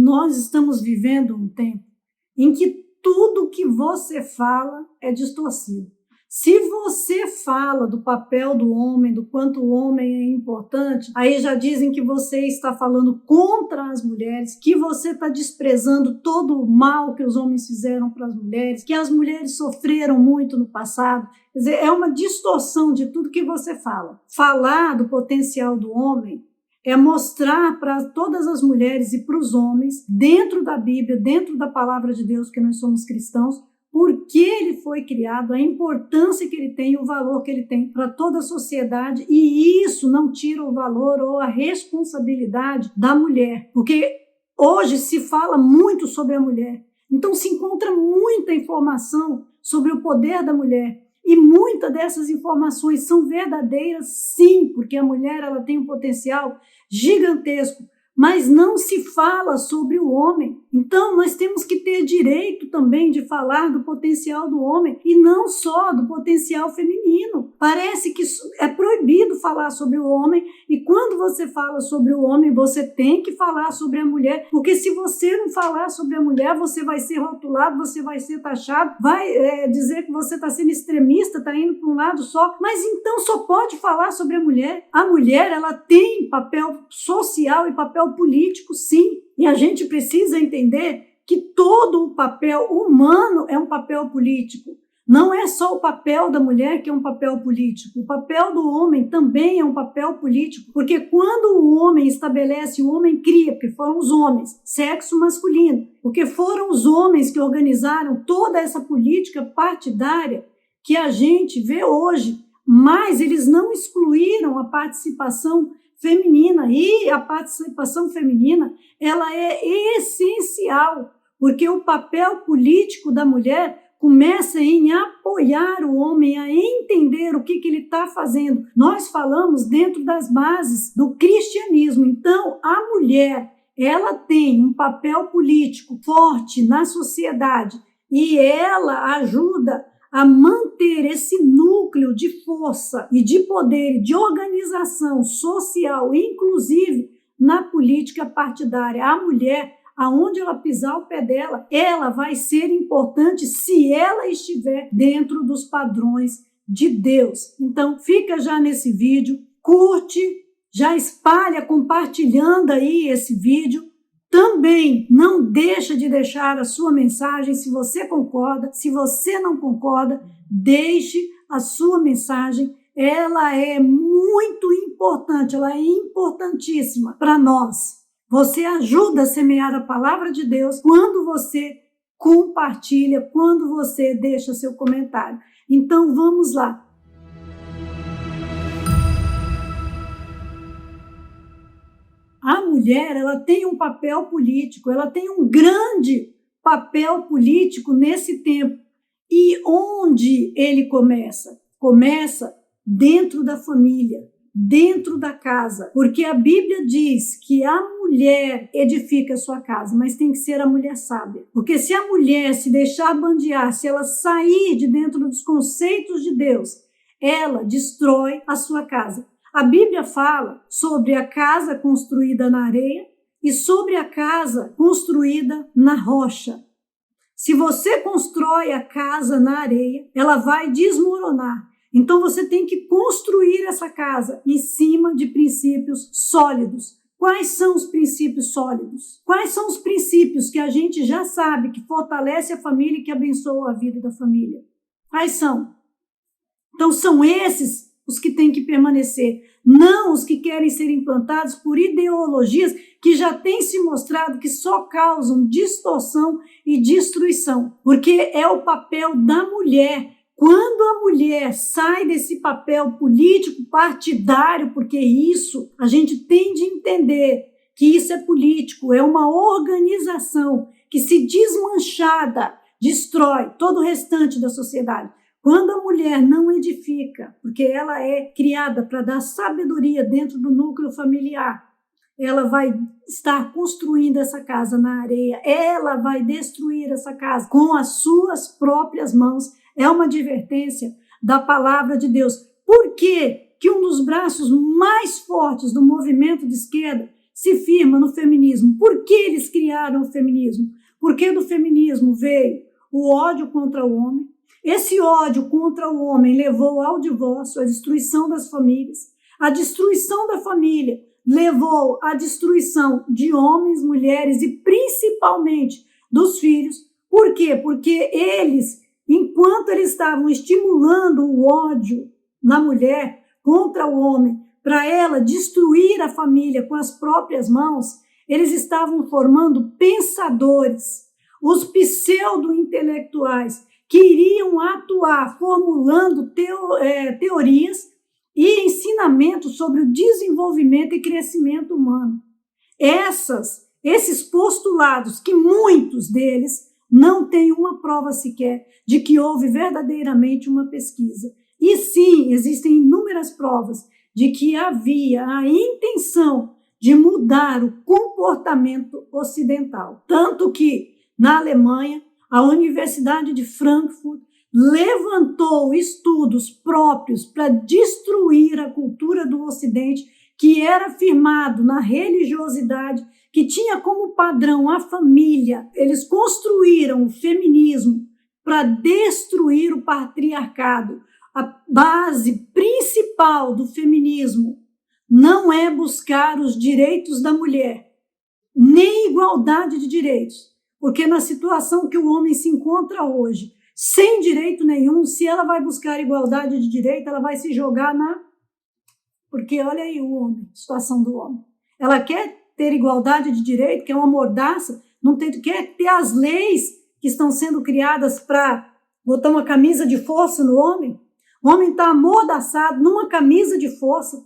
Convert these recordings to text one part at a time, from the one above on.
nós estamos vivendo um tempo em que tudo que você fala é distorcido. Se você fala do papel do homem, do quanto o homem é importante, aí já dizem que você está falando contra as mulheres, que você está desprezando todo o mal que os homens fizeram para as mulheres, que as mulheres sofreram muito no passado. Quer dizer, é uma distorção de tudo que você fala. Falar do potencial do homem é mostrar para todas as mulheres e para os homens, dentro da Bíblia, dentro da palavra de Deus, que nós somos cristãos, por que ele foi criado, a importância que ele tem, o valor que ele tem para toda a sociedade, e isso não tira o valor ou a responsabilidade da mulher, porque hoje se fala muito sobre a mulher, então se encontra muita informação sobre o poder da mulher, e muitas dessas informações são verdadeiras, sim, porque a mulher ela tem um potencial gigantesco, mas não se fala sobre o homem. Então, nós temos que ter direito também de falar do potencial do homem e não só do potencial feminino. Parece que é proibido falar sobre o homem e quando você fala sobre o homem, você tem que falar sobre a mulher, porque se você não falar sobre a mulher, você vai ser rotulado, você vai ser taxado, vai dizer que você está sendo extremista, está indo para um lado só, mas então só pode falar sobre a mulher. A mulher, ela tem papel social e papel político, sim, e a gente precisa entender que todo o papel humano é um papel político. Não é só o papel da mulher que é um papel político. O papel do homem também é um papel político, porque quando o homem estabelece, o homem cria, porque foram os homens, sexo masculino, porque foram os homens que organizaram toda essa política partidária que a gente vê hoje, mas eles não excluíram a participação feminina, e a participação feminina ela é essencial, porque o papel político da mulher começa em apoiar o homem a entender o que ele está fazendo. Nós falamos dentro das bases do cristianismo, então a mulher ela tem um papel político forte na sociedade e ela ajuda a manter esse núcleo de força e de poder, de organização social, inclusive na política partidária. A mulher, aonde ela pisar o pé dela, ela vai ser importante se ela estiver dentro dos padrões de Deus. Então, fica já nesse vídeo, curte, já espalha compartilhando aí esse vídeo. Também não deixa de deixar a sua mensagem, se você concorda, se você não concorda, deixe a sua mensagem, ela é muito importante, ela é importantíssima para nós. Você ajuda a semear a palavra de Deus quando você compartilha, quando você deixa seu comentário. Então vamos lá. A mulher, ela tem um papel político, ela tem um grande papel político nesse tempo. E onde ele começa? Começa dentro da família, dentro da casa. Porque a Bíblia diz que a mulher edifica a sua casa, mas tem que ser a mulher sábia. Porque se a mulher se deixar bandear, se ela sair de dentro dos conceitos de Deus, ela destrói a sua casa. A Bíblia fala sobre a casa construída na areia e sobre a casa construída na rocha. Se você constrói a casa na areia, ela vai desmoronar. Então você tem que construir essa casa em cima de princípios sólidos. Quais são os princípios sólidos? Quais são os princípios que a gente já sabe que fortalece a família e que abençoam a vida da família? Quais são? Então são esses os que têm que permanecer, não os que querem ser implantados por ideologias que já têm se mostrado que só causam distorção e destruição, porque é o papel da mulher. Quando a mulher sai desse papel político partidário, porque isso a gente tem de entender que isso é político, é uma organização que, se desmanchada, destrói todo o restante da sociedade. Quando a mulher não edifica, porque ela é criada para dar sabedoria dentro do núcleo familiar, ela vai estar construindo essa casa na areia, ela vai destruir essa casa com as suas próprias mãos. É uma advertência da palavra de Deus. Por que um dos braços mais fortes do movimento de esquerda se firma no feminismo. Por que eles criaram o feminismo? Porque do feminismo veio o ódio contra o homem. Esse ódio contra o homem levou ao divórcio, à destruição das famílias. A destruição da família levou à destruição de homens, mulheres e principalmente dos filhos. Por quê? Porque eles, enquanto eles estavam estimulando o ódio na mulher contra o homem, para ela destruir a família com as próprias mãos, eles estavam formando pensadores, os pseudo-intelectuais, que iriam atuar formulando teorias e ensinamentos sobre o desenvolvimento e crescimento humano. Esses postulados, que muitos deles não têm uma prova sequer de que houve verdadeiramente uma pesquisa. E sim, existem inúmeras provas de que havia a intenção de mudar o comportamento ocidental. Tanto que, na Alemanha, a Universidade de Frankfurt levantou estudos próprios para destruir a cultura do Ocidente, que era firmado na religiosidade, que tinha como padrão a família. Eles construíram o feminismo para destruir o patriarcado. A base principal do feminismo não é buscar os direitos da mulher, nem igualdade de direitos, porque na situação que o homem se encontra hoje, sem direito nenhum, se ela vai buscar igualdade de direito, ela vai se jogar na... Porque olha aí o homem, a situação do homem. Ela quer ter igualdade de direito, quer uma mordaça, quer ter as leis que estão sendo criadas para botar uma camisa de força no homem. O homem está amordaçado numa camisa de força.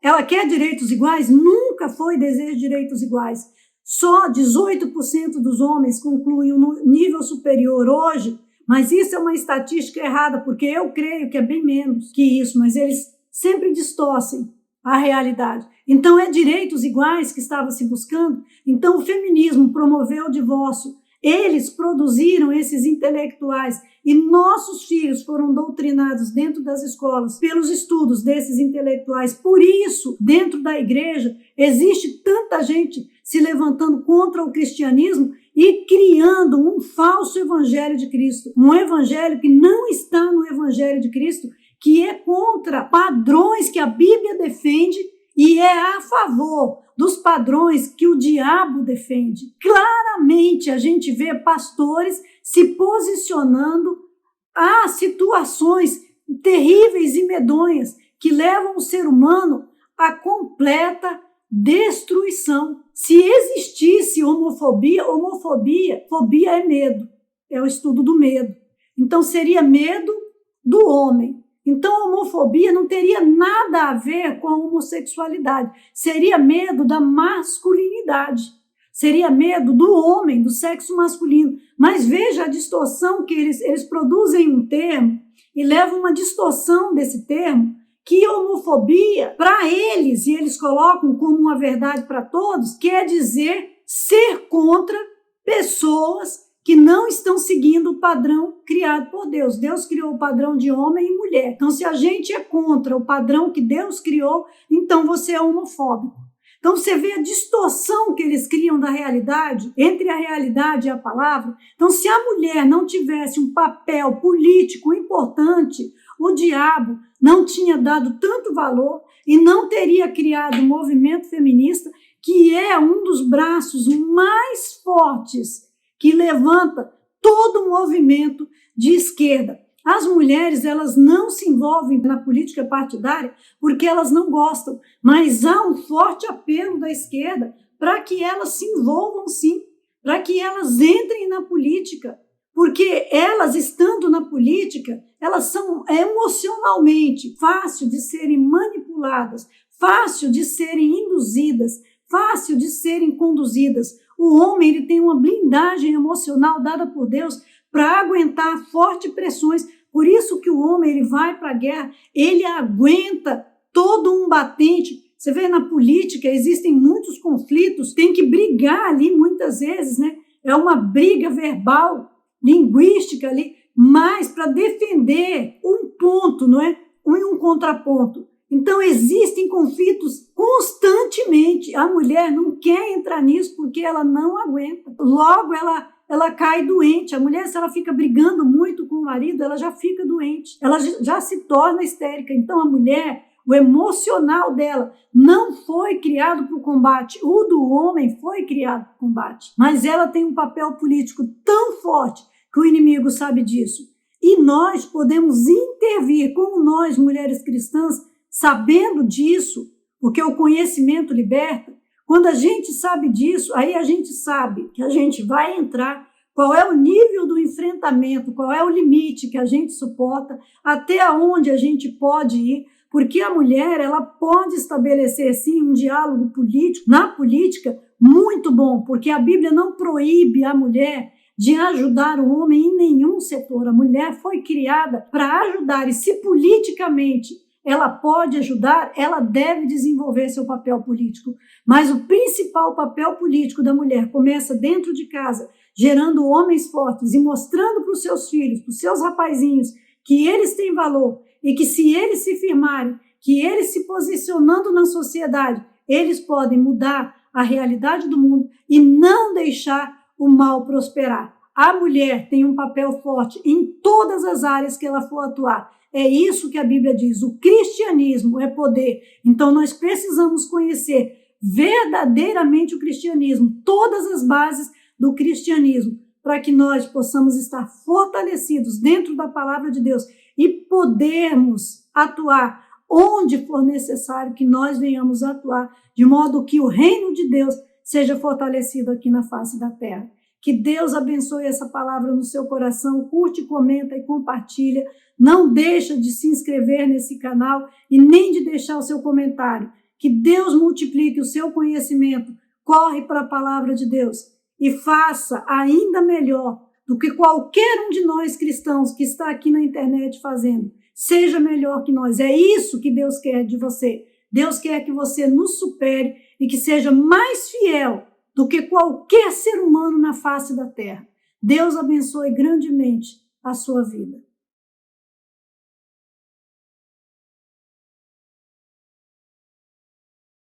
Ela quer direitos iguais? Nunca foi desejo de direitos iguais. Só 18% dos homens concluem um nível superior hoje, mas isso é uma estatística errada, porque eu creio que é bem menos que isso, mas eles sempre distorcem a realidade. Então, é direitos iguais que estava se buscando? Então, o feminismo promoveu o divórcio. Eles produziram esses intelectuais e nossos filhos foram doutrinados dentro das escolas pelos estudos desses intelectuais. Por isso, dentro da igreja, existe tanta gente se levantando contra o cristianismo e criando um falso evangelho de Cristo. Um evangelho que não está no evangelho de Cristo, que é contra padrões que a Bíblia defende e é a favor dos padrões que o diabo defende. Claramente a gente vê pastores se posicionando a situações terríveis e medonhas que levam o ser humano à completa destruição. Se existisse homofobia, fobia é medo, é o estudo do medo. Então seria medo do homem. Então, a homofobia não teria nada a ver com a homossexualidade. Seria medo da masculinidade. Seria medo do homem, do sexo masculino. Mas veja a distorção que eles produzem um termo e levam uma distorção desse termo, que homofobia, para eles, e eles colocam como uma verdade para todos, quer dizer ser contra pessoas que não estão seguindo o padrão criado por Deus. Deus criou o padrão de homem e mulher. Então, se a gente é contra o padrão que Deus criou, então você é homofóbico. Então, você vê a distorção que eles criam da realidade, entre a realidade e a palavra. Então, se a mulher não tivesse um papel político importante, o diabo não tinha dado tanto valor e não teria criado o movimento feminista, que é um dos braços mais fortes que levanta todo o movimento de esquerda. As mulheres, elas não se envolvem na política partidária porque elas não gostam, mas há um forte apelo da esquerda para que elas se envolvam sim, para que elas entrem na política, porque elas, estando na política, elas são emocionalmente fácil de serem manipuladas, fácil de serem induzidas, fácil de serem conduzidas. O homem, ele tem uma blindagem emocional dada por Deus para aguentar fortes pressões. Por isso que o homem, ele vai para a guerra, ele aguenta todo um batente. Você vê na política, existem muitos conflitos, tem que brigar ali muitas vezes, né? É uma briga verbal, linguística ali, mas para defender um ponto, não é? Um contraponto. Então, existem conflitos constantemente. A mulher não quer entrar nisso porque ela não aguenta. Logo, ela cai doente. A mulher, se ela fica brigando muito com o marido, ela já fica doente. Ela já se torna histérica. Então, a mulher, o emocional dela não foi criado para o combate. O do homem foi criado para o combate. Mas ela tem um papel político tão forte que o inimigo sabe disso. E nós podemos intervir, como nós, mulheres cristãs, sabendo disso, porque o conhecimento liberta. Quando a gente sabe disso, aí a gente sabe que a gente vai entrar, qual é o nível do enfrentamento, qual é o limite que a gente suporta, até onde a gente pode ir, porque a mulher, ela pode estabelecer, sim, um diálogo político, na política, muito bom, porque a Bíblia não proíbe a mulher de ajudar o homem em nenhum setor. A mulher foi criada para ajudar, e se politicamente ela pode ajudar, ela deve desenvolver seu papel político. Mas o principal papel político da mulher começa dentro de casa, gerando homens fortes e mostrando para os seus filhos, para os seus rapazinhos, que eles têm valor e que se eles se firmarem, que eles se posicionando na sociedade, eles podem mudar a realidade do mundo e não deixar o mal prosperar. A mulher tem um papel forte em todas as áreas que ela for atuar. É isso que a Bíblia diz. O cristianismo é poder. Então, nós precisamos conhecer verdadeiramente o cristianismo, todas as bases do cristianismo, para que nós possamos estar fortalecidos dentro da palavra de Deus e podermos atuar onde for necessário que nós venhamos atuar, de modo que o reino de Deus seja fortalecido aqui na face da terra. Que Deus abençoe essa palavra no seu coração. Curte, comenta e compartilha. Não deixa de se inscrever nesse canal e nem de deixar o seu comentário. Que Deus multiplique o seu conhecimento. Corre para a palavra de Deus e faça ainda melhor do que qualquer um de nós cristãos que está aqui na internet fazendo. Seja melhor que nós. É isso que Deus quer de você. Deus quer que você nos supere e que seja mais fiel do que qualquer ser humano na face da terra. Deus abençoe grandemente a sua vida.